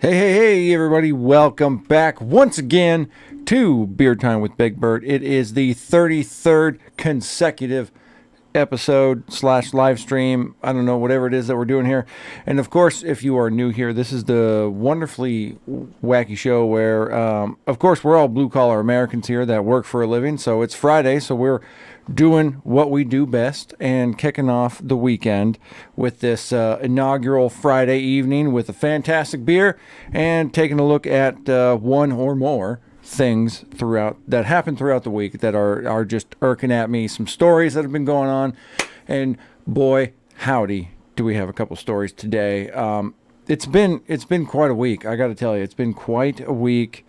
Hey, everybody. Welcome back once again to Beer Time with Big Bird. It is the 33rd consecutive episode slash live stream. I don't know, whatever it is that we're doing here. And of course, if you are new here, this is the wonderfully wacky show where, of course, we're all blue collar Americans here that work for a living. So it's Friday, so we're doing what we do best and kicking off the weekend with this inaugural Friday evening with a fantastic beer and taking a look at one or more things throughout that happen throughout the week that are just irking at me, some stories that have been going on, and boy howdy do we have a couple stories today. It's been quite a week, I gotta tell you. It's been quite a week.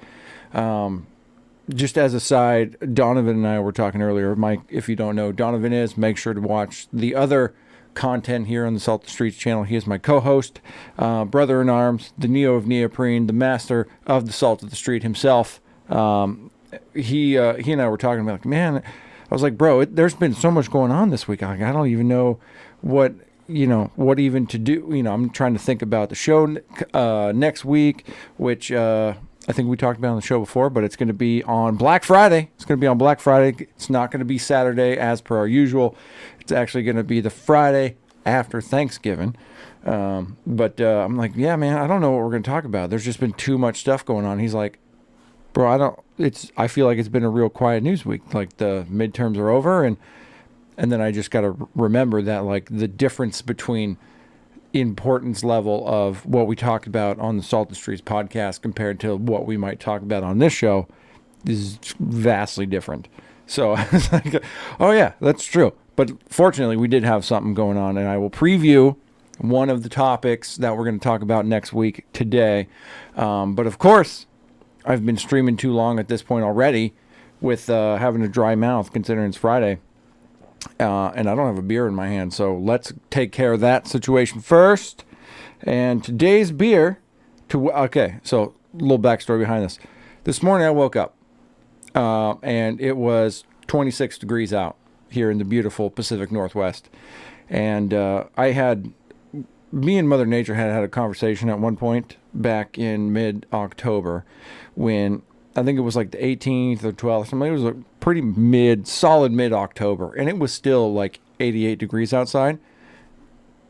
Just as a side, Donovan and I were talking earlier. Mike, if you don't know who Donovan is, make sure to watch the other content here on the Salt the Streets channel. He is my co-host, brother in arms, the Neo of Neoprene, the master of the Salt of the Street himself. He and I were talking about, like, man, I was like, bro, there's been so much going on this week. Like, I don't even know what even to do. I'm trying to think about the show next week, which I think we talked about on the show before, but it's going to be on Black Friday. It's going to be on Black Friday. It's not going to be Saturday as per our usual. It's actually going to be the Friday after Thanksgiving. But I'm like, yeah, man, I don't know what we're going to talk about. There's just been too much stuff going on. He's like, bro, I feel like it's been a real quiet news week. Like, the midterms are over, and then I just got to remember that, like, the difference between importance level of what we talked about on the Salt the Streets podcast compared to what we might talk about on this show is vastly different. So I was like, oh yeah, that's true. But fortunately, we did have something going on, and I will preview one of the topics that we're going to talk about next week today. But of course, I've been streaming too long at this point already with having a dry mouth considering it's Friday. And I don't have a beer in my hand, so let's take care of that situation first. And today's beer, so a little backstory behind this. This morning I woke up, and it was 26 degrees out here in the beautiful Pacific Northwest. And me and Mother Nature had a conversation at one point back in mid-October when I think it was like the 18th or 12th. Something. It was a pretty solid mid-October, and it was still like 88 degrees outside.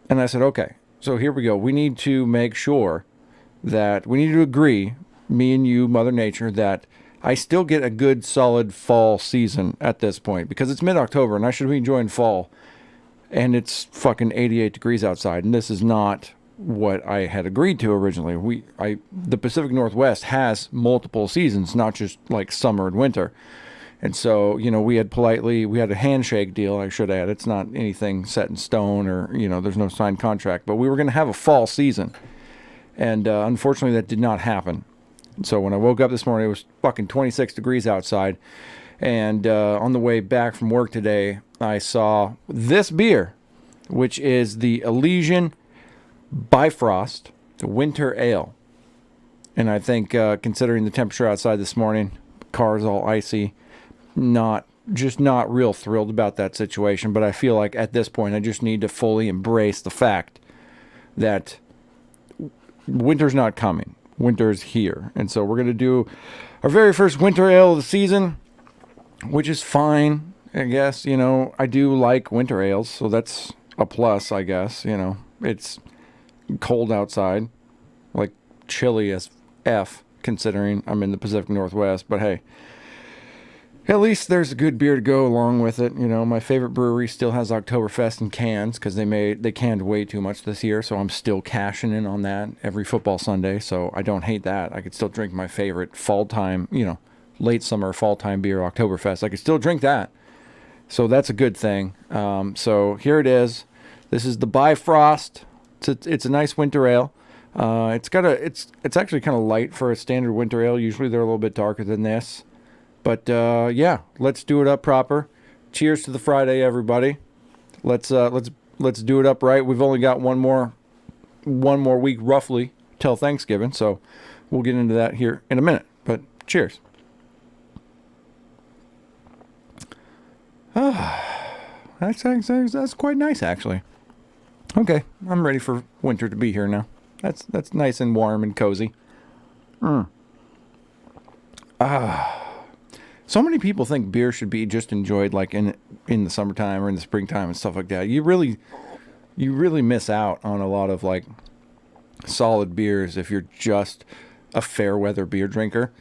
And I said, okay, so here we go. We need to make sure that we need to agree, me and you, Mother Nature, that I still get a good solid fall season at this point, because it's mid-October and I should be enjoying fall, and it's fucking 88 degrees outside, and this is not what I had agreed to originally. The Pacific Northwest has multiple seasons, not just like summer and winter. And so, we had a handshake deal, I should add. It's not anything set in stone or, there's no signed contract, but we were going to have a fall season. And unfortunately, that did not happen. So when I woke up this morning, it was fucking 26 degrees outside. And on the way back from work today, I saw this beer, which is the Elysian Bifrost, the winter ale. And I think considering the temperature outside this morning, car's all icy, not real thrilled about that situation. But I feel like at this point I just need to fully embrace the fact that winter's not coming. Winter's here. And so we're going to do our very first winter ale of the season, which is fine, I guess. I do like winter ales, so that's a plus, I guess. It's cold outside, like chilly as F, considering I'm in the Pacific Northwest, but hey, at least there's a good beer to go along with it. My favorite brewery still has Oktoberfest in cans because they canned way too much this year, so I'm still cashing in on that every football Sunday, so I don't hate that. I could still drink my favorite fall time, late summer, fall time beer, Oktoberfest. I could still drink that, so that's a good thing. So here it is. This is the Bifrost. It's a nice winter ale. It's actually kind of light for a standard winter ale. Usually they're a little bit darker than this. But yeah, let's do it up proper. Cheers to the Friday, everybody. Let's do it up right. We've only got one more week roughly till Thanksgiving, so we'll get into that here in a minute. But cheers. That's quite nice, actually. Okay, I'm ready for winter to be here now. That's nice and warm and cozy. So many people think beer should be just enjoyed like in the summertime or in the springtime and stuff like that. You really miss out on a lot of like solid beers if you're just a fair weather beer drinker.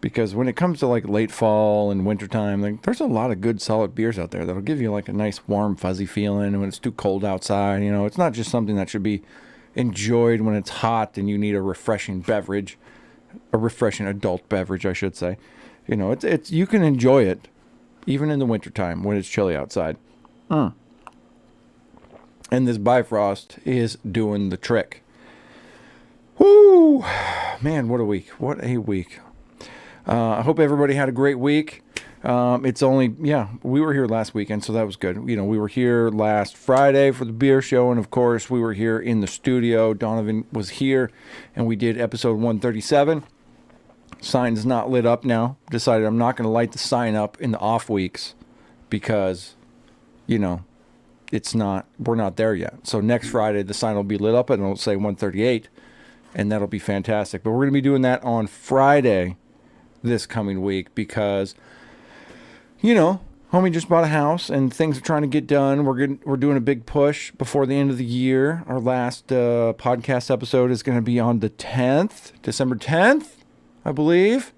Because when it comes to like late fall and wintertime, like, there's a lot of good solid beers out there that'll give you like a nice warm fuzzy feeling when it's too cold outside. You know, it's not just something that should be enjoyed when it's hot and you need a refreshing beverage, a refreshing adult beverage, I should say. You know, it's you can enjoy it even in the wintertime when it's chilly outside. And this Bifrost is doing the trick. Woo! Man, what a week. What a week. I hope everybody had a great week. It's only, we were here last weekend, so that was good. You know, we were here last Friday for the beer show, and of course, we were here in the studio. Donovan was here, and we did episode 137. Sign is not lit up now. Decided I'm not going to light the sign up in the off weeks because, you know, we're not there yet. So next Friday, the sign will be lit up and it'll say 138, and that'll be fantastic. But we're going to be doing that on Friday this coming week because, you know, homie just bought a house and things are trying to get done. We're doing a big push before the end of the year. Our last podcast episode is going to be on the 10th, December 10th, I believe.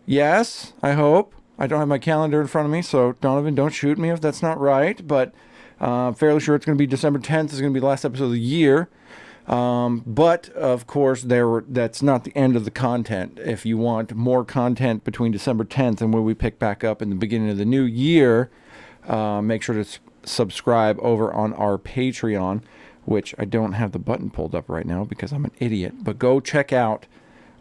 Yes, I hope. I don't have my calendar in front of me, so Donovan, don't shoot me if that's not right. But I'm fairly sure it's going to be December 10th. It's going to be the last episode of the year. But of course, that's not the end of the content. If you want more content between December 10th and when we pick back up in the beginning of the new year, make sure to subscribe over on our Patreon, which I don't have the button pulled up right now because I'm an idiot. But go check out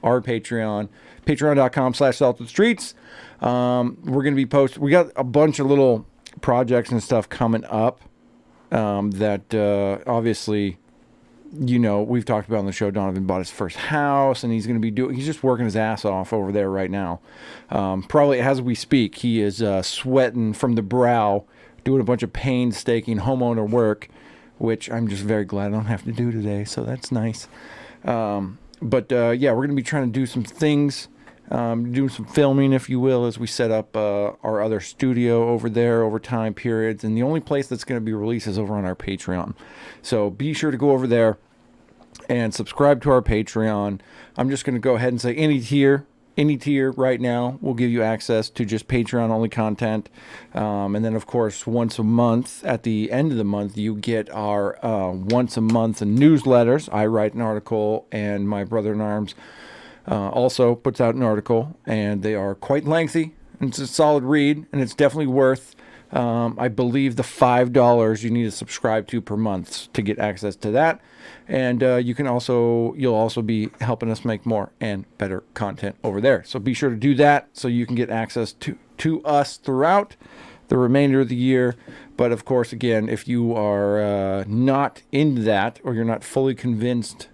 our Patreon, patreon.com/saltedstreets. We're going to be posting. We got a bunch of little projects and stuff coming up that obviously, you know, we've talked about on the show. Donovan bought his first house, and he's just working his ass off over there right now. Probably as we speak, he is sweating from the brow, doing a bunch of painstaking homeowner work, which I'm just very glad I don't have to do today, so that's nice. But we're going to be trying to do some things, do some filming, if you will, as we set up our other studio over there over time periods. And the only place that's going to be released is over on our Patreon. So be sure to go over there and subscribe to our Patreon. I'm just going to go ahead and say any tier right now will give you access to just Patreon-only content. And then, of course, once a month, at the end of the month, you get our once-a-month newsletters. I write an article, and my brother-in-arms also puts out an article, and they are quite lengthy. And it's a solid read, and it's definitely worth, I believe, the $5 you need to subscribe to per month to get access to that. And you'll also be helping us make more and better content over there. So be sure to do that so you can get access to us throughout the remainder of the year. But of course, again, if you are not into that, or you're not fully convinced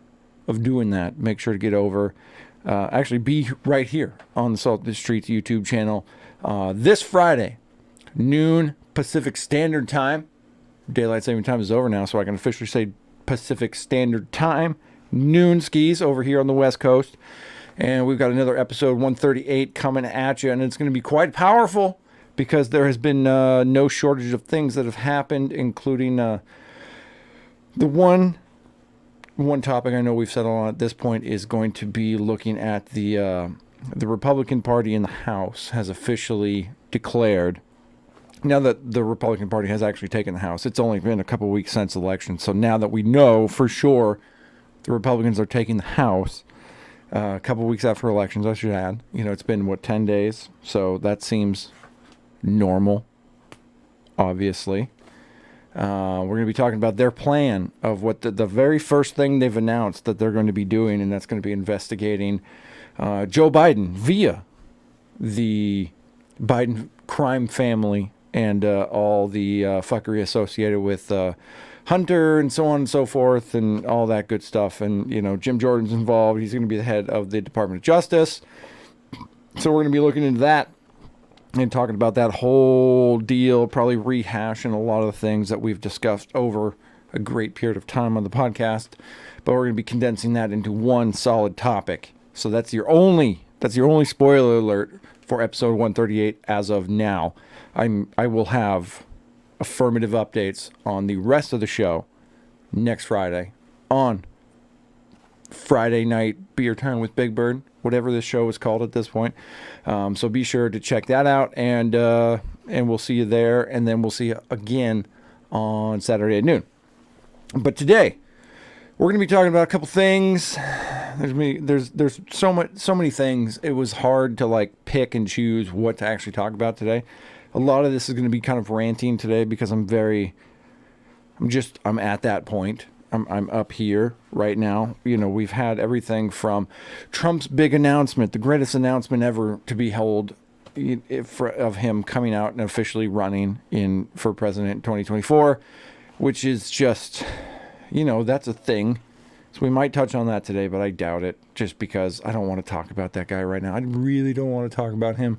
of doing that, make sure to get over. Actually, be right here on the Salted Streets YouTube channel this Friday, noon Pacific Standard Time. Daylight saving time is over now, so I can officially say Pacific Standard Time. Noon skis over here on the West Coast. And we've got another episode 138 coming at you, and it's going to be quite powerful because there has been no shortage of things that have happened, including the one topic I know we've settled on at this point is going to be looking at the Republican Party in the House has officially declared. Now that the Republican Party has actually taken the House, it's only been a couple of weeks since election. So now that we know for sure the Republicans are taking the House, a couple of weeks after elections, I should add. You know, it's been, 10 days? So that seems normal, obviously. We're going to be talking about their plan of what the very first thing they've announced that they're going to be doing, and that's going to be investigating Joe Biden via the Biden crime family and all the fuckery associated with Hunter and so on and so forth and all that good stuff. And, you know, Jim Jordan's involved. He's going to be the head of the Department of Justice. So we're going to be looking into that and talking about that whole deal, probably rehashing a lot of the things that we've discussed over a great period of time on the podcast. But we're going to be condensing that into one solid topic So that's your only spoiler alert for episode 138 as of now. I will have affirmative updates on the rest of the show next Friday on Friday night beer time with Big Bird, whatever this show is called at this point. So be sure to check that out, and we'll see you there, and then we'll see you again on Saturday at noon. But today we're going to be talking about a couple things. There's so many things. It was hard to like pick and choose what to actually talk about today. A lot of this is going to be kind of ranting today because I'm at that point. I'm up here right now. You know, we've had everything from Trump's big announcement, the greatest announcement ever to be held of him coming out and officially running for president in 2024, which is just, that's a thing. So we might touch on that today, but I doubt it, just because I don't want to talk about that guy right now. I really don't want to talk about him.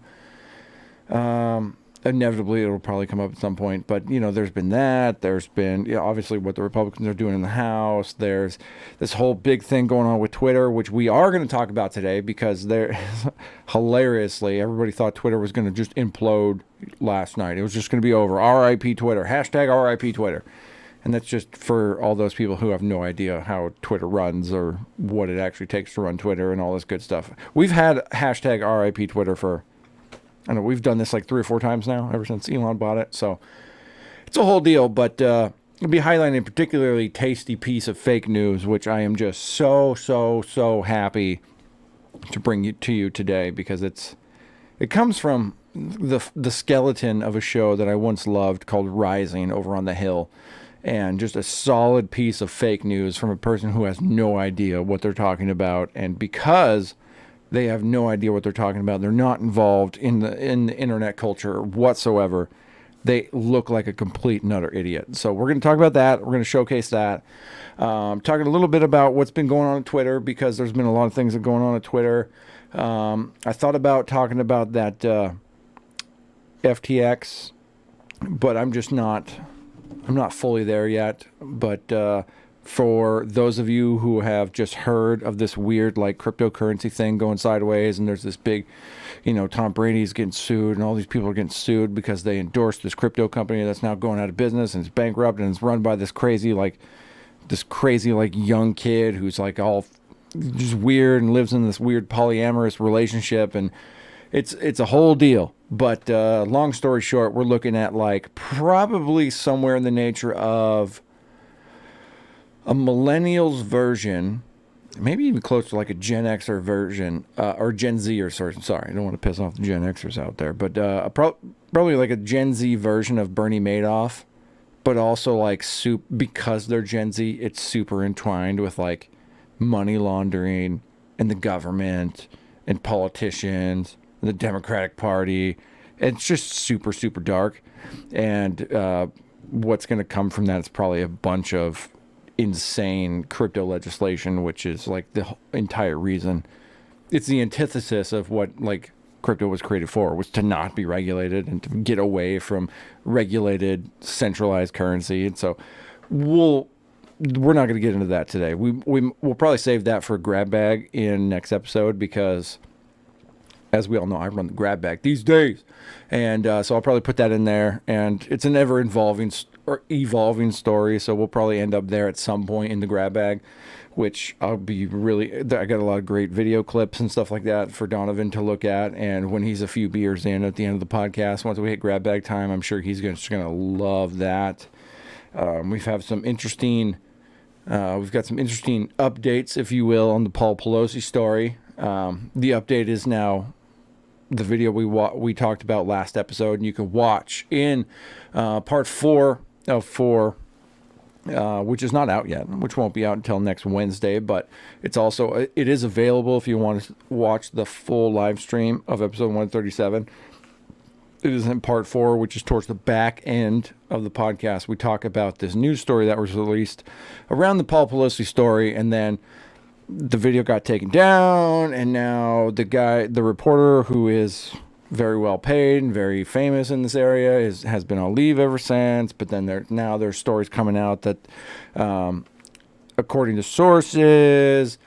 Inevitably, it'll probably come up at some point. But, there's been that. There's been, obviously, what the Republicans are doing in the House. There's this whole big thing going on with Twitter, which we are going to talk about today because hilariously, everybody thought Twitter was going to just implode last night. It was just going to be over. RIP Twitter. Hashtag RIP Twitter. And that's just for all those people who have no idea how Twitter runs or what it actually takes to run Twitter and all this good stuff. We've had hashtag RIP Twitter for... I know we've done this like 3 or 4 times now, ever since Elon bought it. So it's a whole deal, but I'll be highlighting a particularly tasty piece of fake news, which I am just so happy to bring to you today, because it comes from the skeleton of a show that I once loved called Rising over on the Hill, and just a solid piece of fake news from a person who has no idea what they're talking about, and because they have no idea what they're talking about, they're not involved in the internet culture whatsoever, they look like a complete and utter idiot. So we're going to talk about that. We're going to showcase that. Talking a little bit about what's been going on on Twitter, because there's been a lot of things that are going on at Twitter. I thought about talking about that FTX, but I'm not fully there yet. But for those of you who have just heard of this weird like cryptocurrency thing going sideways, and there's this big, Tom Brady's getting sued, and all these people are getting sued because they endorsed this crypto company that's now going out of business and it's bankrupt, and it's run by this crazy young kid who's like all just weird and lives in this weird polyamorous relationship, and it's a whole deal. But long story short, we're looking at like probably somewhere in the nature of a millennials version, maybe even close to like a Gen Xer version, or Gen Z, or sorry, I don't want to piss off the Gen Xers out there, but probably like a Gen Z version of Bernie Madoff, but also like because they're Gen Z, it's super entwined with like money laundering and the government and politicians and the Democratic Party. It's just super dark, and what's going to come from that is probably a bunch of insane crypto legislation, which is like the entire reason. It's the antithesis of what like crypto was created for, was to not be regulated and to get away from regulated centralized currency. And so we're not going to get into that today. We'll probably save that for a grab bag in next episode, because as we all know, I run the grab bag these days. And so I'll probably put that in there. And it's an ever-evolving story, so we'll probably end up there at some point in the grab bag, which I got a lot of great video clips and stuff like that for Donovan to look at. And when he's a few beers in at the end of the podcast, once we hit grab bag time, I'm sure he's just going to love that. We've got some interesting updates, if you will, on the Paul Pelosi story. The update is now the video we talked about last episode, and you can watch in part 4 of 4, which is not out yet, which won't be out until next Wednesday, but it is available if you want to watch the full live stream of episode 137. It is in part 4, which is towards the back end of the podcast. We talk about this news story that was released around the Paul Pelosi story, and then the video got taken down, and now the reporter, who is very well paid and very famous in this area, has been on leave ever since. But then there's stories coming out that, according to sources,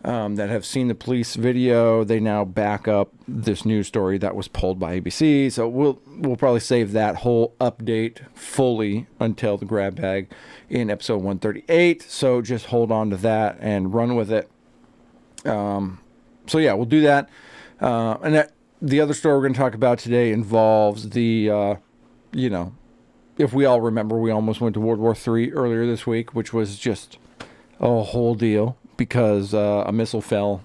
that have seen the police video, they now back up this news story that was pulled by ABC. So we'll probably save that whole update fully until the grab bag in episode 138. So just hold on to that and run with it. So yeah, we'll do that. And the other story we're going to talk about today involves the, if we all remember, we almost went to World War III earlier this week, which was just a whole deal because a missile fell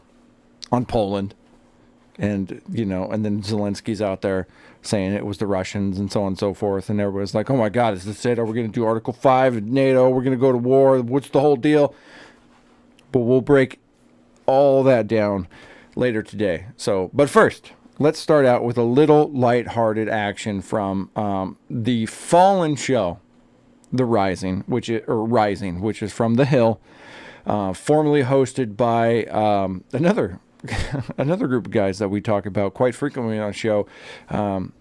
on Poland. And, and then Zelensky's out there saying it was the Russians and so on and so forth. And everybody's like, oh my God, is this it? Are we going to do Article 5 of NATO? We're going to go to war. What's the whole deal? But we'll break all that down later today. So, but first, let's start out with a little lighthearted action from the Fallen show, The Rising, which is from The Hill, formerly hosted by another group of guys that we talk about quite frequently on the show.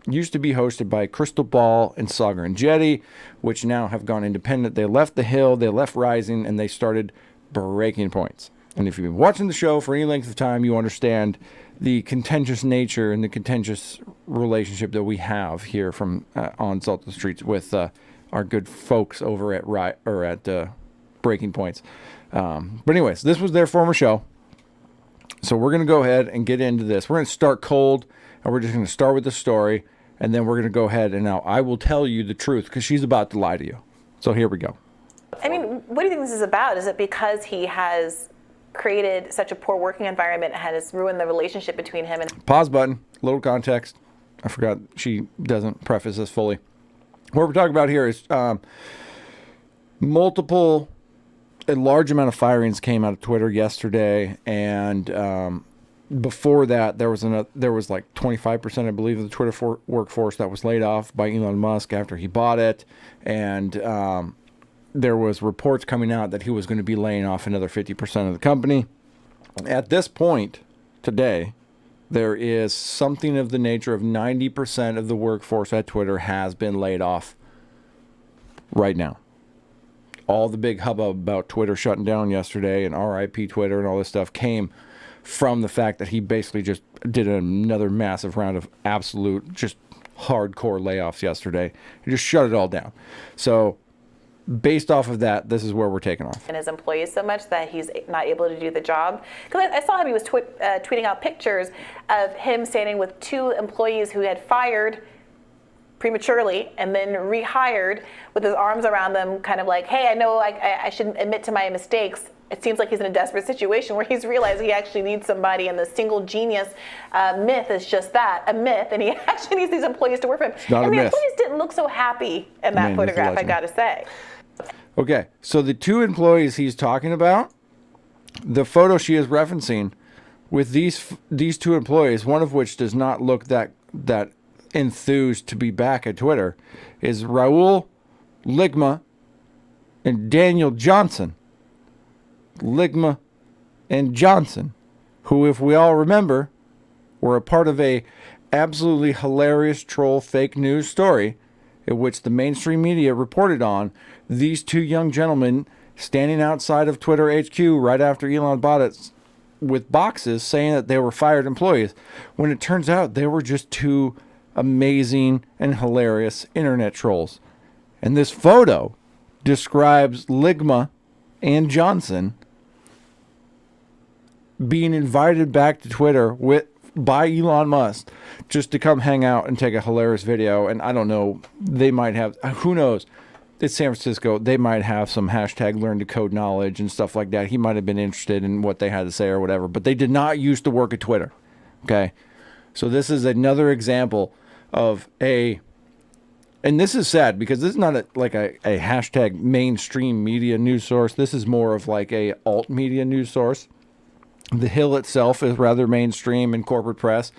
Used to be hosted by Crystal Ball and Sagar and Jetty, which now have gone independent. They left The Hill, they left Rising, and they started Breaking Points. And if you've been watching the show for any length of time, you understand the contentious nature and the contentious relationship that we have here from on Salt the Streets with our good folks over at Breaking Points. But anyways, this was their former show. So we're going to go ahead and get into this. We're going to start cold, and we're just going to start with the story, and then we're going to go ahead and now I will tell you the truth because she's about to lie to you. So here we go. I mean, what do you think this is about? Is it because he has created such a poor working environment and has ruined the relationship between him and... Pause button. Little context. I forgot she doesn't preface this fully. What we're talking about here is a large amount of firings came out of Twitter yesterday, and before that there was like 25%, I believe, of the Twitter workforce that was laid off by Elon Musk after he bought it, and there was reports coming out that he was going to be laying off another 50% of the company. At this point today, there is something of the nature of 90% of the workforce at Twitter has been laid off right now. All the big hubbub about Twitter shutting down yesterday and RIP Twitter and all this stuff came from the fact that he basically just did another massive round of absolute, just hardcore layoffs yesterday. He just shut it all down. So based off of that, this is where we're taking off. And his employees so much that he's not able to do the job. Because I saw him, he was tweeting out pictures of him standing with two employees who had fired prematurely and then rehired with his arms around them, kind of like, hey, I know I shouldn't admit to my mistakes. It seems like he's in a desperate situation where he's realized he actually needs somebody, and the single genius myth is just that, a myth, and he actually needs these employees to work for him. And the employees didn't look so happy in that photograph, I gotta say. Okay, so the two employees he's talking about, the photo she is referencing with these two employees, one of which does not look that enthused to be back at Twitter, is Raul Ligma and Daniel Johnson. Ligma and Johnson, who, if we all remember, were a part of a absolutely hilarious troll fake news story in which the mainstream media reported on these two young gentlemen standing outside of Twitter HQ right after Elon bought it with boxes saying that they were fired employees, when it turns out they were just two amazing and hilarious internet trolls. And this photo describes Ligma and Johnson being invited back to Twitter by Elon Musk just to come hang out and take a hilarious video. And I don't know, they might have, who knows, it's San Francisco, they might have some hashtag learn to code knowledge and stuff like that. He might have been interested in what they had to say or whatever, but they did not used to work at Twitter. Okay, so this is another example of and this is sad because this is not a hashtag mainstream media news source. This is more of like a alt media news source. The Hill itself is rather mainstream in corporate press,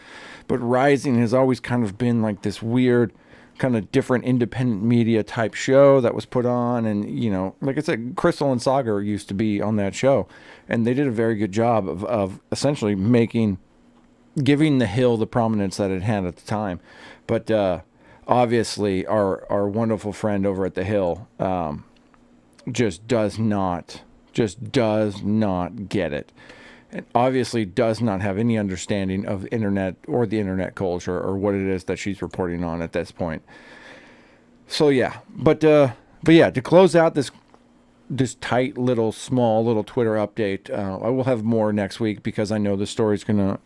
but Rising has always kind of been like this weird, kind of different independent media type show that was put on. And, like I said, Crystal and Sagar used to be on that show, and they did a very good job of essentially giving the Hill the prominence that it had at the time. But obviously our wonderful friend over at the Hill just does not get it. and obviously does not have any understanding of internet or the internet culture or what it is that she's reporting on at this point. So yeah, but yeah, to close out this tight little small little Twitter update, I will have more next week because I know the story's gonna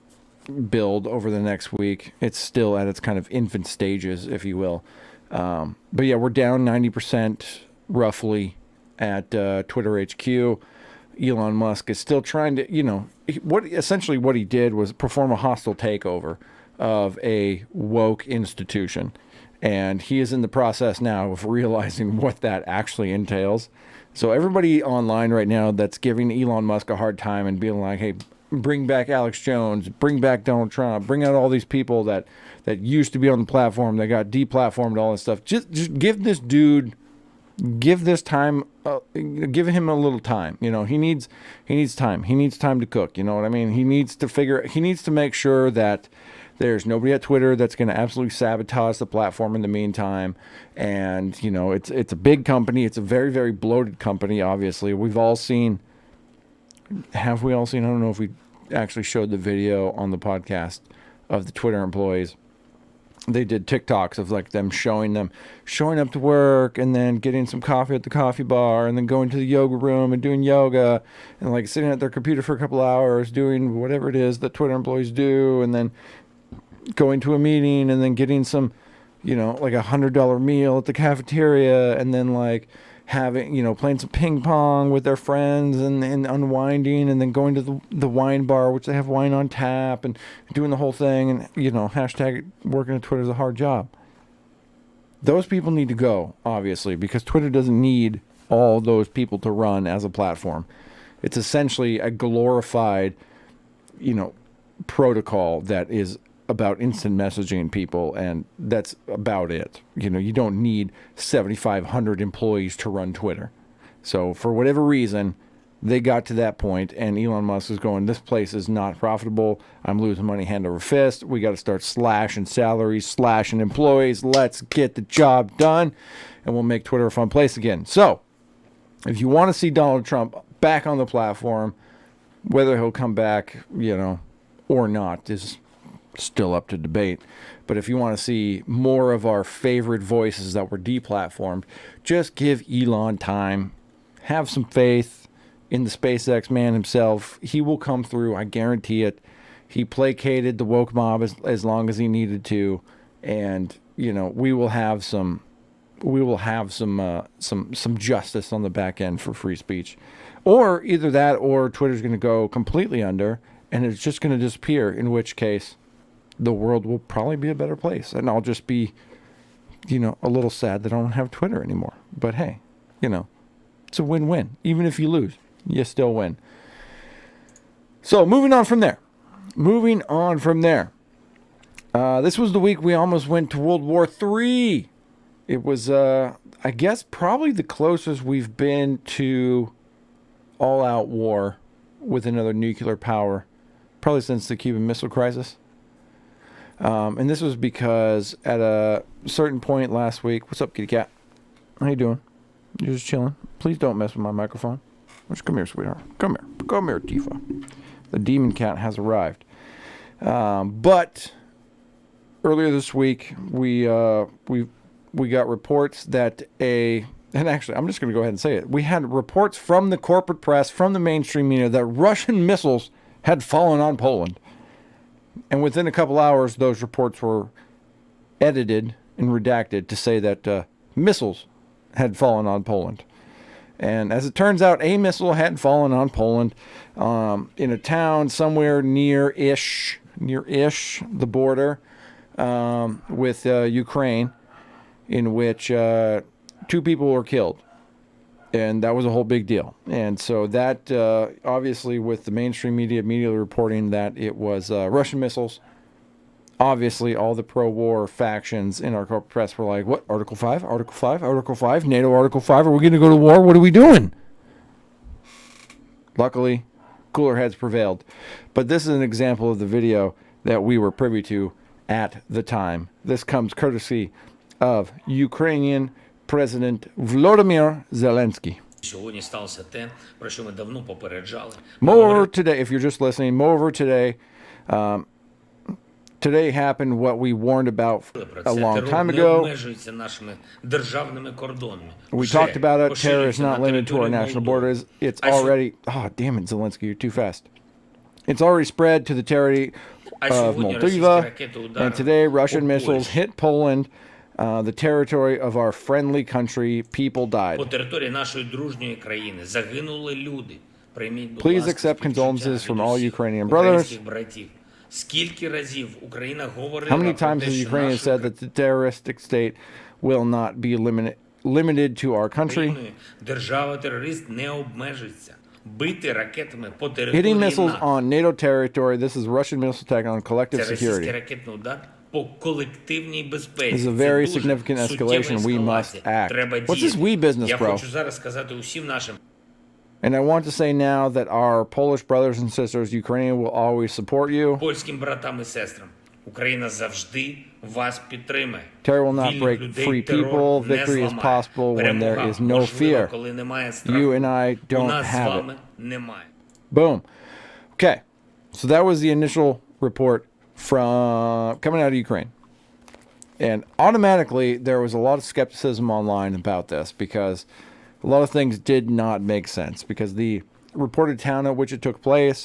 build over the next week. It's still at its kind of infant stages, if you will. But yeah, we're down 90% roughly at Twitter HQ. Elon Musk is still trying to, essentially what he did was perform a hostile takeover of a woke institution. And he is in the process now of realizing what that actually entails. So everybody online right now that's giving Elon Musk a hard time and being like, hey, bring back Alex Jones, bring back Donald Trump, bring out all these people that used to be on the platform, that got deplatformed, all this stuff. Just give this dude, give him a little time. He needs time. He needs time to cook. You know what I mean? He needs to make sure that there's nobody at Twitter that's going to absolutely sabotage the platform in the meantime. And, it's a big company. It's a very, very bloated company, obviously. We've all seen, have we all seen, I don't know if we actually showed the video on the podcast of the Twitter employees. They did TikToks of like them showing up to work and then getting some coffee at the coffee bar and then going to the yoga room and doing yoga and like sitting at their computer for a couple hours doing whatever it is that Twitter employees do, and then going to a meeting and then getting some, like $100 meal at the cafeteria, and then like having, playing some ping pong with their friends and unwinding, and then going to the wine bar, which they have wine on tap, and doing the whole thing, and, hashtag working at Twitter is a hard job. Those people need to go, obviously, because Twitter doesn't need all those people to run as a platform. It's essentially a glorified, protocol that is about instant messaging people, and that's about it. You don't need 7,500 employees to run Twitter. So for whatever reason, they got to that point, and Elon Musk is going, this place is not profitable. I'm losing money hand over fist. We got to start slashing salaries, slashing employees. Let's get the job done, and we'll make Twitter a fun place again. So if you want to see Donald Trump back on the platform, whether he'll come back, or not is still up to debate. But if you want to see more of our favorite voices that were deplatformed, just give Elon time. Have some faith in the SpaceX man himself. He will come through. I guarantee it. He placated the woke mob as long as he needed to, and we will have some justice on the back end for free speech, or either that or Twitter's going to go completely under and it's just going to disappear. In which case, the world will probably be a better place. And I'll just be, a little sad that I don't have Twitter anymore. But hey, it's a win-win. Even if you lose, you still win. So moving on from there. This was the week we almost went to World War III. It was, I guess, probably the closest we've been to all-out war with another nuclear power, probably since the Cuban Missile Crisis. And this was because at a certain point last week, what's up, kitty cat? How you doing? You're just chilling. Please don't mess with my microphone. Just come here, sweetheart. Come here, Tifa. The demon cat has arrived. But earlier this week, we got reports that and actually, I'm just going to go ahead and say it. We had reports from the corporate press, from the mainstream media, that Russian missiles had fallen on Poland. And within a couple hours, those reports were edited and redacted to say that missiles had fallen on Poland. And as it turns out, a missile had fallen on Poland in a town somewhere near-ish the border with Ukraine, in which 2 people were killed. And that was a whole big deal. And so that, obviously, with the mainstream media immediately reporting that it was Russian missiles, obviously all the pro-war factions in our corporate press were like, what, Article 5, Article 5, Article 5, NATO Article 5, are we going to go to war? What are we doing? Luckily, cooler heads prevailed. But this is an example of the video that we were privy to at the time. This comes courtesy of Ukrainian President Volodymyr Zelensky. Сьогодні сталося те, про що ми давно попереджали. Moreover, today, if you're just listening, moreover, today happened what we warned about a long time ago. We talked about it. Terror is not limited to our national borders. It's already, oh, damn it, Zelensky, you're too fast. It's already spread to the territory of Moldova. And today, Russian missiles hit Poland, the territory of our friendly country. People died. По території нашої дружньої країни загинули люди. Прийміть, будь Please ласка, accept condolences from all всіх Ukrainian українських brothers. братів. Скільки разів Україна говорила How many про times те, has що Ukraine нашою said that the terroristic state will not be limited to our country? країною держава-терорист не обмежиться бити ракетами по території Hitting missiles НАТО. on NATO territory. This is Russian missile attack on collective Це російський security. ракетний удар по колективній безпеці. This is a Це very дуже significant суттєва escalation. We must ескалація. act. Треба What's діяти. this we business, Я bro? хочу зараз сказати усім нашим And I want to say now that our Polish brothers and sisters, Ukraine will always support you. польським братам і сестрам. Україна завжди вас підтримає. Terror will not Вільних break людей free терор people. не Victory is зламає. possible when there Перемога is no можлива, fear. коли немає страху. You and I У don't нас з have it. вами немає. Boom. Okay. So that was the initial report from coming out of Ukraine. And automatically there was a lot of skepticism online about this because a lot of things did not make sense because the reported town at which it took place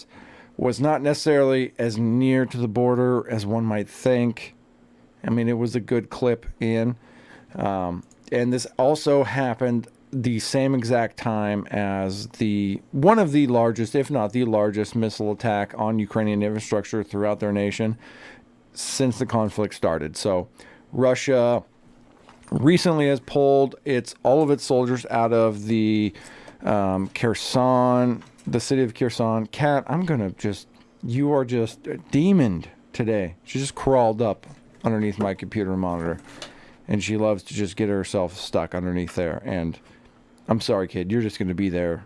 was not necessarily as near to the border as one might think. I mean, it was a good clip in. And this also happened the same exact time as one of the largest, if not the largest, missile attack on Ukrainian infrastructure throughout their nation since the conflict started. So Russia recently has pulled all of its soldiers out of the Kherson, the city of Kherson. Kat, you are just demoned today. She just crawled up underneath my computer monitor, and she loves to just get herself stuck underneath there. And I'm sorry, kid, you're just going to be there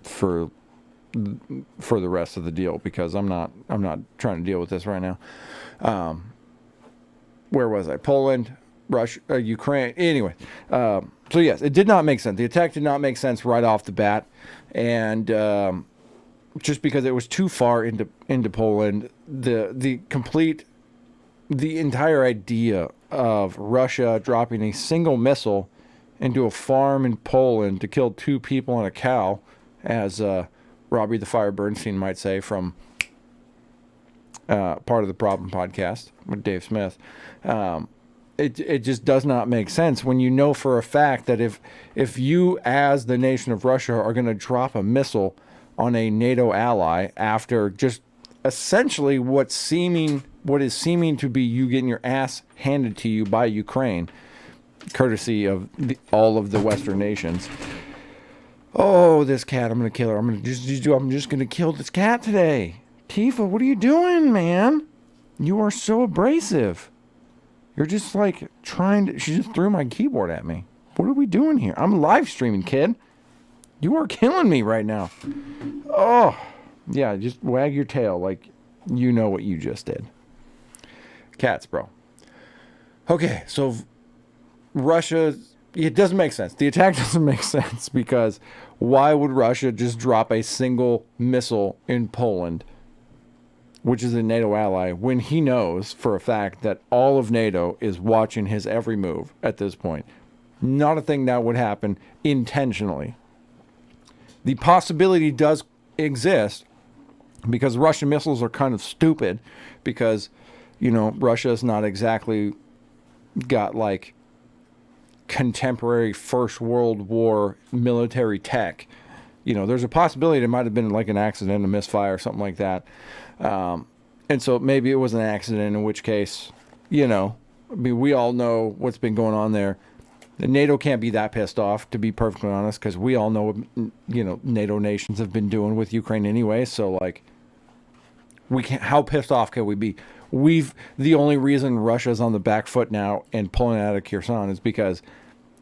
for the rest of the deal because I'm not trying to deal with this right now. Where was I? Poland, Russia, Ukraine. Anyway, so yes, it did not make sense. The attack did not make sense right off the bat, and just because it was too far into Poland, the entire idea of Russia dropping a single missile into a farm in Poland to kill 2 people and a cow, as Robbie the Fire Bernstein might say from part of the Problem podcast with Dave Smith. It just does not make sense when you know for a fact that if you as the nation of Russia are going to drop a missile on a NATO ally after just essentially what is seeming to be you getting your ass handed to you by Ukraine, courtesy of all of the Western nations. Oh, this cat! I'm gonna kill her. I'm just gonna kill this cat today. Tifa, what are you doing, man? You are so abrasive. You're just like she just threw my keyboard at me. What are we doing here? I'm live streaming, kid. You are killing me right now. Oh, yeah, just wag your tail like you know what you just did. Cats, bro. Okay, so Russia, it doesn't make sense. The attack doesn't make sense because why would Russia just drop a single missile in Poland, which is a NATO ally, when he knows for a fact that all of NATO is watching his every move at this point? Not a thing that would happen intentionally. The possibility does exist because Russian missiles are kind of stupid because, Russia's not exactly got like contemporary First World War military tech. There's a possibility it might have been like an accident, a misfire, something like that. And so maybe it was an accident, in which case, we all know what's been going on there. The NATO can't be that pissed off, to be perfectly honest, because we all know what, NATO nations have been doing with Ukraine anyway. So, like, how pissed off can we be? The only reason Russia's on the back foot now and pulling out of Kherson is because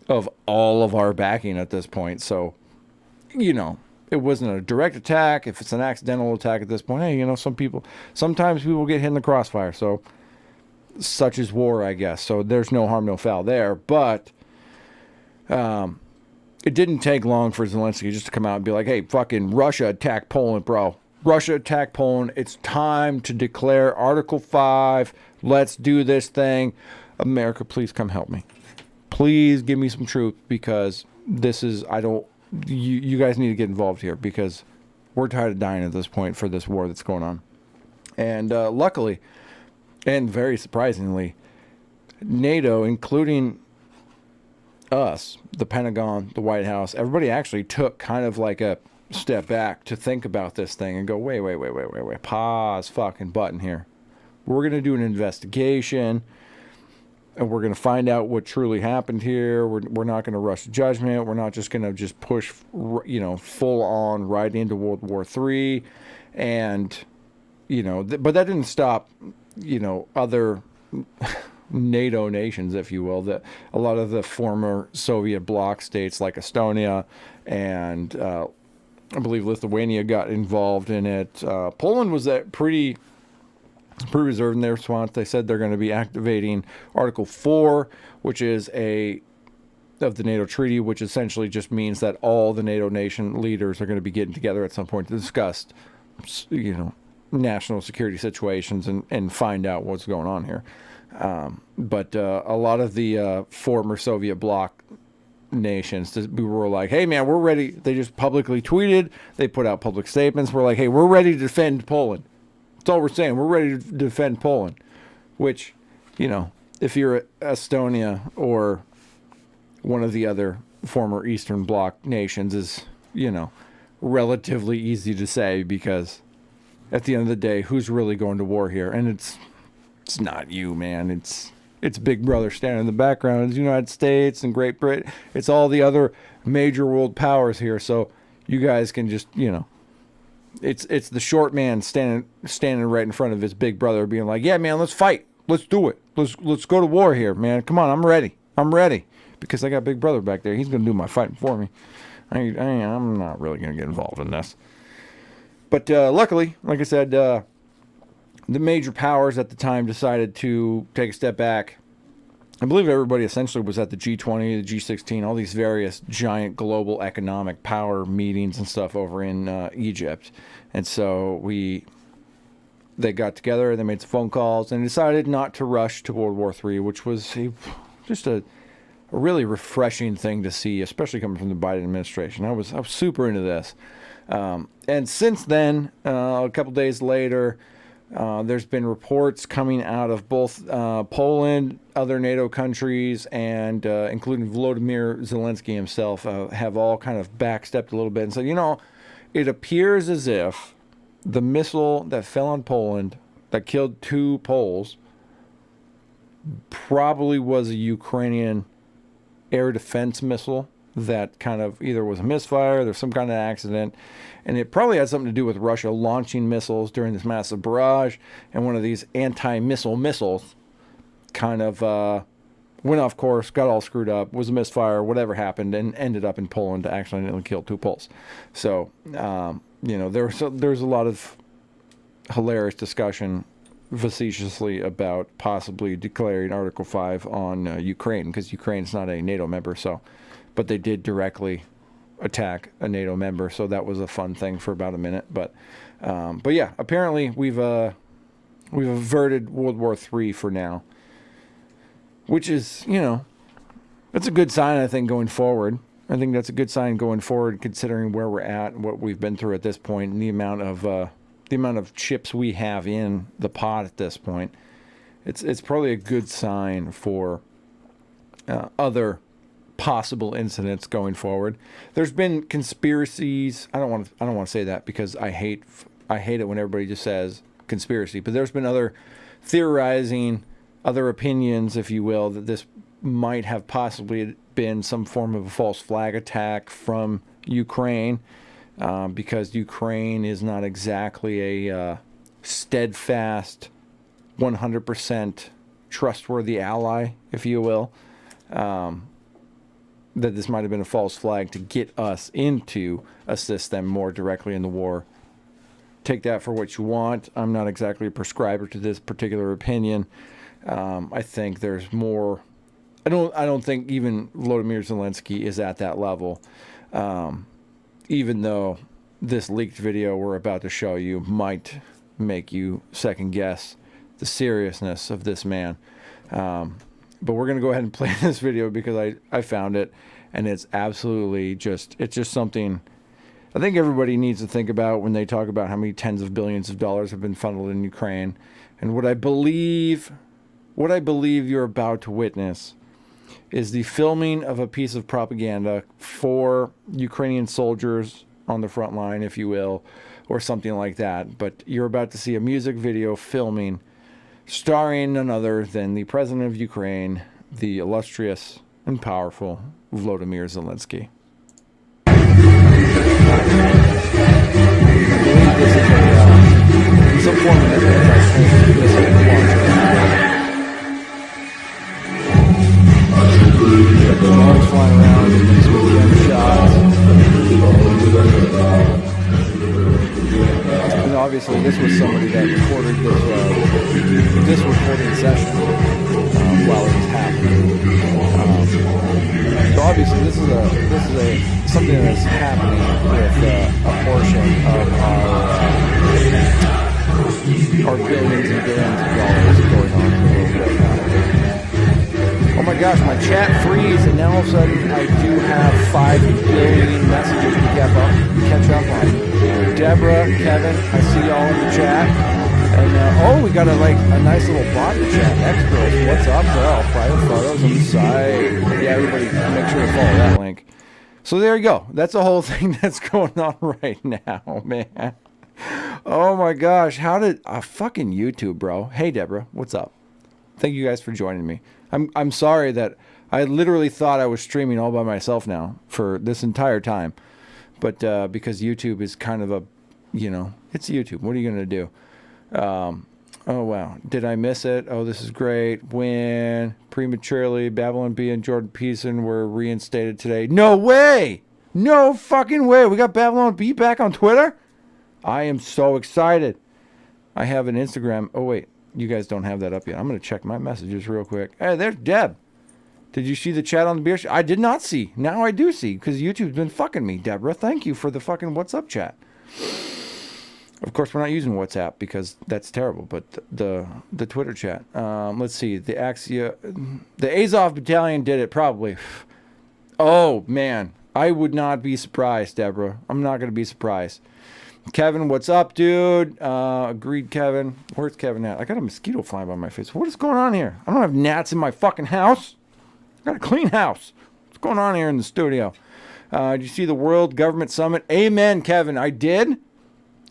of all of our backing at this point. So, it wasn't a direct attack. If it's an accidental attack at this point, hey, sometimes people get hit in the crossfire. So, such is war, I guess. So there's no harm, no foul there. But it didn't take long for Zelensky just to come out and be like, hey, fucking Russia attacked Poland, bro. Russia attacked Poland. It's time to declare Article 5. Let's do this thing. America, please come help me. Please give me some truth, because this is, you guys need to get involved here, because we're tired of dying at this point for this war that's going on. And luckily, and very surprisingly, NATO, including us, the Pentagon, the White House, everybody actually took kind of like a step back to think about this thing and go, wait, pause fucking button here. We're going to do an investigation, and we're going to find out what truly happened here. We're not going to rush to judgment. We're not just going to just push, full on right into World War III. And, but that didn't stop, other NATO nations, if you will, that a lot of the former Soviet bloc states like Estonia and I believe Lithuania got involved in it. Poland was pretty reserved in their response. They said they're going to be activating Article 4, which is of the NATO treaty, which essentially just means that all the NATO nation leaders are going to be getting together at some point to discuss, national security situations and find out what's going on here. But a lot of the former Soviet bloc nations, we were like, hey man, we're ready. They just publicly tweeted, they put out public statements. We're like, hey, we're ready to defend Poland. That's all we're saying. We're ready to defend Poland. Which, if you're Estonia or one of the other former Eastern Bloc nations, is, relatively easy to say, because at the end of the day, who's really going to war here? And it's not you, man. It's Big Brother standing in the background. It's the United States and Great Britain. It's all the other major world powers here. So you guys can just, it's the short man standing right in front of his big brother, being like, yeah, man, let's fight. Let's do it. Let's go to war here, man. Come on, I'm ready. Because I got Big Brother back there. He's going to do my fighting for me. I'm not really going to get involved in this. But luckily, like I said, the major powers at the time decided to take a step back. I believe everybody essentially was at the G20, the G16, all these various giant global economic power meetings and stuff over in Egypt. And so they got together, they made some phone calls, and decided not to rush to World War III, which was just a really refreshing thing to see, especially coming from the Biden administration. I was super into this. And since then, a couple days later, there's been reports coming out of both Poland, other NATO countries, and including Volodymyr Zelensky himself, have all kind of backstepped a little bit and said, it appears as if the missile that fell on Poland that killed 2 Poles probably was a Ukrainian air defense missile that kind of either was a misfire, there's some kind of accident, and it probably had something to do with Russia launching missiles during this massive barrage, and one of these anti-missile missiles kind of went off course, got all screwed up, was a misfire, whatever happened, and ended up in Poland to accidentally kill 2 Poles. So, there's a lot of hilarious discussion facetiously about possibly declaring Article 5 on Ukraine, because Ukraine's not a NATO member, but they did directly attack a NATO member, so that was a fun thing for about a minute. But yeah, apparently we've averted World War III for now, which is, that's a good sign, I think, going forward. I think that's a good sign going forward, considering where we're at and what we've been through at this point, and the amount of chips we have in the pot at this point. It's probably a good sign for other possible incidents going forward. There's been conspiracies. I don't want to say that, because I hate it when everybody just says conspiracy. But there's been other theorizing, other opinions, if you will, that this might have possibly been some form of a false flag attack from Ukraine, because Ukraine is not exactly a steadfast, 100% trustworthy ally, if you will. That this might have been a false flag to get us into assist them more directly in the war. Take that for what you want. I'm not exactly a prescriber to this particular opinion. I think there's more I don't think even Volodymyr Zelensky is at that level. Even though this leaked video we're about to show you might make you second guess the seriousness of this man. But we're going to go ahead and play this video because I found it, and it's absolutely it's just something I think everybody needs to think about when they talk about how many tens of billions of dollars have been funneled in Ukraine. And what I believe you're about to witness is the filming of a piece of propaganda for Ukrainian soldiers on the front line, if you will, or something like that. But you're about to see a music video filming starring none other than the president of Ukraine, the illustrious and powerful Volodymyr Zelensky. I believe this is some form of anti-missile launcher. The drones flying around and these with the shots. And obviously this was somebody that recorded this recording session while it was happening. So obviously this is something that's happening with a portion of our billions and billions of dollars going on in the world right now. Oh my gosh, my chat freeze, and now all of a sudden I do have 5 billion messages to catch up on. Deborah, Kevin, I see y'all in the chat. And we got a nice little bot in the chat. X-Girls, what's up, girl? Private photos on the side. Yeah, everybody make sure to follow that link. So there you go. That's the whole thing that's going on right now, man. Oh my gosh, how did fucking YouTube, bro? Hey Deborah, what's up? Thank you guys for joining me. I'm sorry that I literally thought I was streaming all by myself now for this entire time, but because YouTube is kind of it's YouTube. What are you gonna do? Oh wow, did I miss it? Oh, this is great. Win prematurely. Babylon B and Jordan Peterson were reinstated today. No way! No fucking way! We got Babylon B back on Twitter. I am so excited. I have an Instagram. Oh wait, you guys don't have that up yet. I'm gonna check my messages real quick. Hey, there's Deb. Did you see the chat on the beer show? I did not see. Now I do see because YouTube's been fucking me. Deborah, thank you for the fucking what's up chat. Of course, we're not using WhatsApp because that's terrible. But the Twitter chat. Let's see. The Azov Battalion did it probably. Oh man, I would not be surprised, Deborah. I'm not gonna be surprised. Kevin, what's up, dude? Agreed, Kevin. Where's Kevin at? I got a mosquito flying by my face. What is going on here? I don't have gnats in my fucking house. I got a clean house. What's going on here in the studio? Did you see the World Government Summit? Amen, Kevin. I did.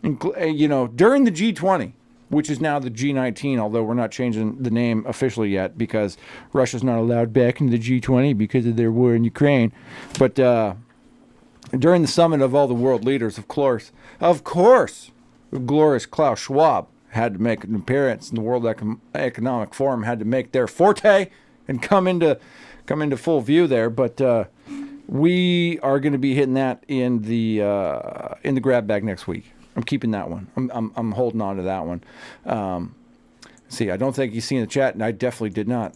During the G20, which is now the G19, although we're not changing the name officially yet because Russia's not allowed back into the G20 because of their war in Ukraine. But during the summit of all the world leaders, of course, the glorious Klaus Schwab had to make an appearance, and the World Economic Forum had to make their forte and come into full view there. But we are going to be hitting that in the grab bag next week. I'm keeping that one. I'm holding on to that one. See, I don't think you see in the chat, and I definitely did not.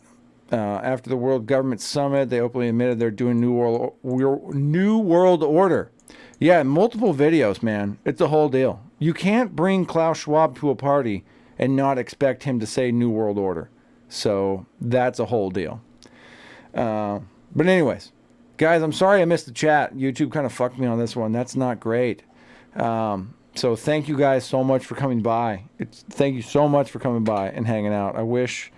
After the World Government Summit, they openly admitted they're doing New World Order. Yeah, multiple videos, man. It's a whole deal. You can't bring Klaus Schwab to a party and not expect him to say New World Order. So that's a whole deal. But anyways, guys, I'm sorry I missed the chat. YouTube kind of fucked me on this one. That's not great. So thank you guys so much for coming by. Thank you so much for coming by and hanging out. I wish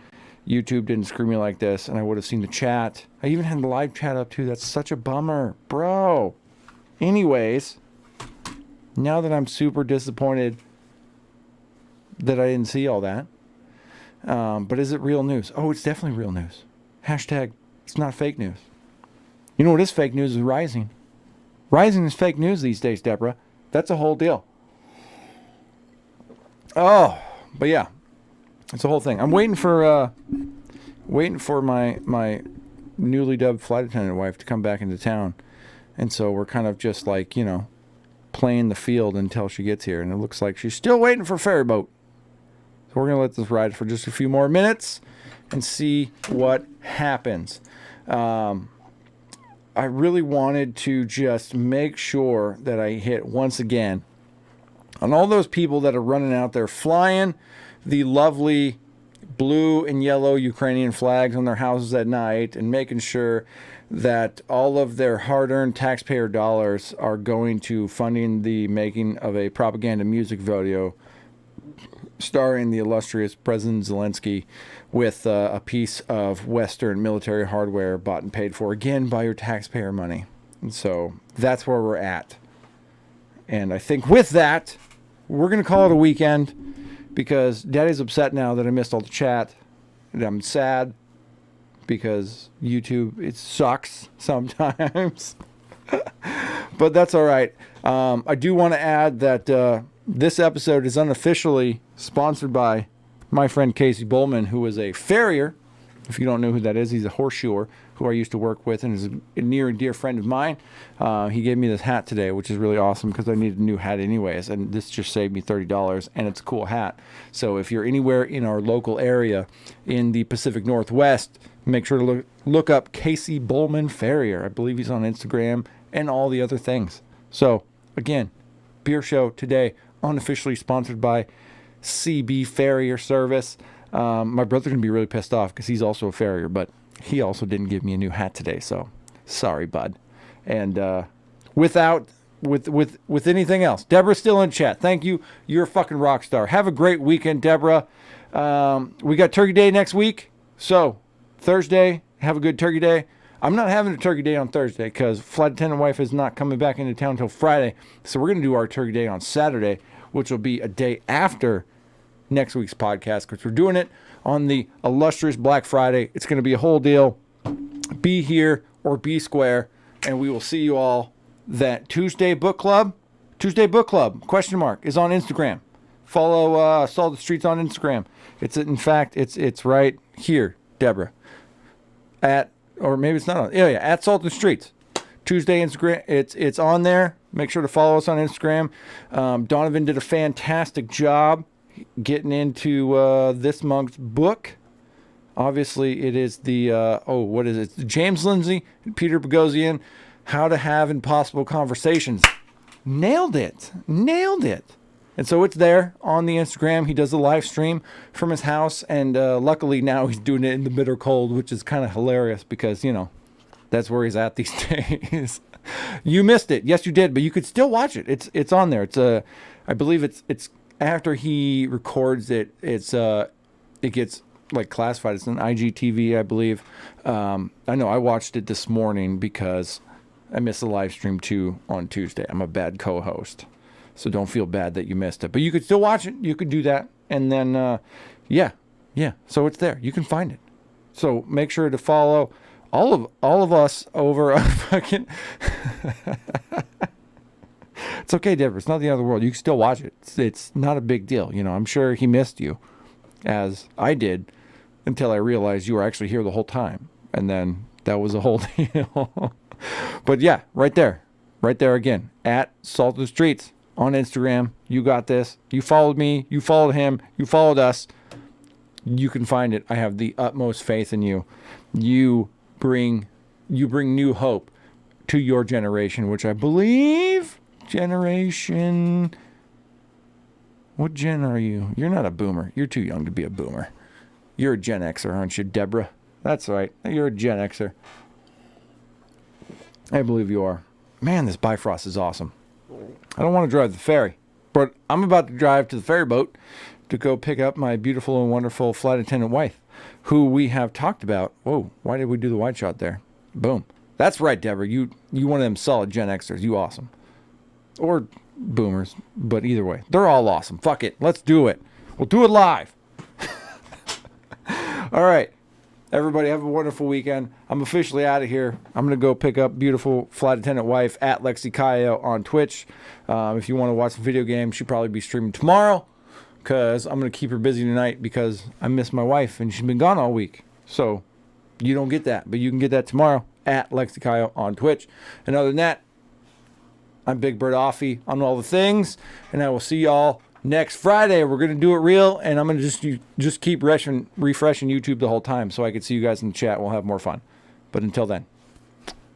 YouTube didn't screw me like this and I would have seen the chat. I even had the live chat up too. That's such a bummer, bro. Anyways, now that I'm super disappointed that I didn't see all that. But is it real news? Oh, it's definitely real news. Hashtag, it's not fake news. You know what is fake news is Rising. Rising is fake news these days, Deborah. That's a whole deal. Oh, but yeah, it's a whole thing. I'm waiting for my newly dubbed flight attendant wife to come back into town, and so we're kind of just like playing the field until she gets here, and it looks like she's still waiting for a ferry boat. So we're gonna let this ride for just a few more minutes and see what happens. I really wanted to just make sure that I hit once again on all those people that are running out there flying the lovely blue and yellow Ukrainian flags on their houses at night and making sure that all of their hard-earned taxpayer dollars are going to funding the making of a propaganda music video starring the illustrious President Zelensky with a piece of Western military hardware bought and paid for, again, by your taxpayer money. And so that's where we're at. And I think with that, we're going to call it a weekend because Daddy's upset now that I missed all the chat. And I'm sad because YouTube, it sucks sometimes. But that's all right. I do want to add that this episode is unofficially sponsored by my friend Casey Bowman, who is a farrier. If you don't know who that is, he's a horseshoer who I used to work with and is a near and dear friend of mine. He gave me this hat today, which is really awesome because I needed a new hat anyways, and this just saved me $30, and it's a cool hat. So if you're anywhere in our local area in the Pacific Northwest, make sure to look up Casey Bowman Farrier. I believe he's on Instagram and all the other things. So again, beer show today, unofficially sponsored by CB Farrier Service. My brother's gonna be really pissed off because he's also a farrier, but he also didn't give me a new hat today, so sorry, bud. And with anything else, Deborah's still in chat. Thank you. You're a fucking rock star. Have a great weekend, Deborah. We got Turkey Day next week, so Thursday, have a good Turkey Day. I'm not having a Turkey Day on Thursday because flight attendant wife is not coming back into town until Friday, so we're gonna do our Turkey Day on Saturday, which will be a day after next week's podcast because we're doing it on the illustrious Black Friday. It's going to be a whole deal. Be here or be square, and we will see you all. That Tuesday book club question mark is on Instagram. Follow Salt the Streets on Instagram. It's right here, Deborah. Or maybe it's not on. Yeah, at Salt the Streets. Tuesday Instagram. It's on there. Make sure to follow us on Instagram. Donovan did a fantastic job getting into this monk's book. Obviously, it is the what is it? James Lindsay, Peter Boghossian, How to Have Impossible Conversations. Nailed it. And so it's there on the Instagram. He does a live stream from his house, and luckily now he's doing it in the bitter cold, which is kind of hilarious because that's where he's at these days. You missed it. Yes, you did, but you could still watch it. It's on there. I believe it's after he records it. It gets like classified. It's an IGTV, I believe. I know I watched it this morning because I missed the live stream too on Tuesday. I'm a bad co-host, so don't feel bad that you missed it. But you could still watch it. You could do that, and then yeah. So it's there. You can find it. So make sure to follow all of us over a fucking. It's okay, Deborah. It's not the end of the world. You can still watch it. It's not a big deal. I'm sure he missed you, as I did, until I realized you were actually here the whole time, and then that was a whole deal. But yeah, right there again at Salt the Streets on Instagram. You got this. You followed me. You followed him. You followed us. You can find it. I have the utmost faith in you. You bring new hope to your generation, which I believe generation. What gen are you? You're not a boomer. You're too young to be a boomer. You're a Gen Xer, aren't you, Deborah? That's right. You're a Gen Xer. I believe you are. Man, this Bifrost is awesome. I don't want to drive the ferry, but I'm about to drive to the ferry boat to go pick up my beautiful and wonderful flight attendant wife, who we have talked about. Whoa, why did we do the wide shot there? Boom. That's right, Deborah. You one of them solid Gen Xers. You awesome. Or boomers, but either way. They're all awesome. Fuck it. Let's do it. We'll do it live. All right. Everybody have a wonderful weekend. I'm officially out of here. I'm going to go pick up beautiful flight attendant wife at Lexi Kayo on Twitch. If you want to watch the video game, she'll probably be streaming tomorrow because I'm going to keep her busy tonight because I miss my wife and she's been gone all week. So you don't get that, but you can get that tomorrow at Lexi Kayo on Twitch. And other than that, I'm Big Bird Offie on all the things, and I will see y'all next Friday. We're going to do it real, and I'm going to just keep refreshing YouTube the whole time so I can see you guys in the chat. We'll have more fun. But But until then.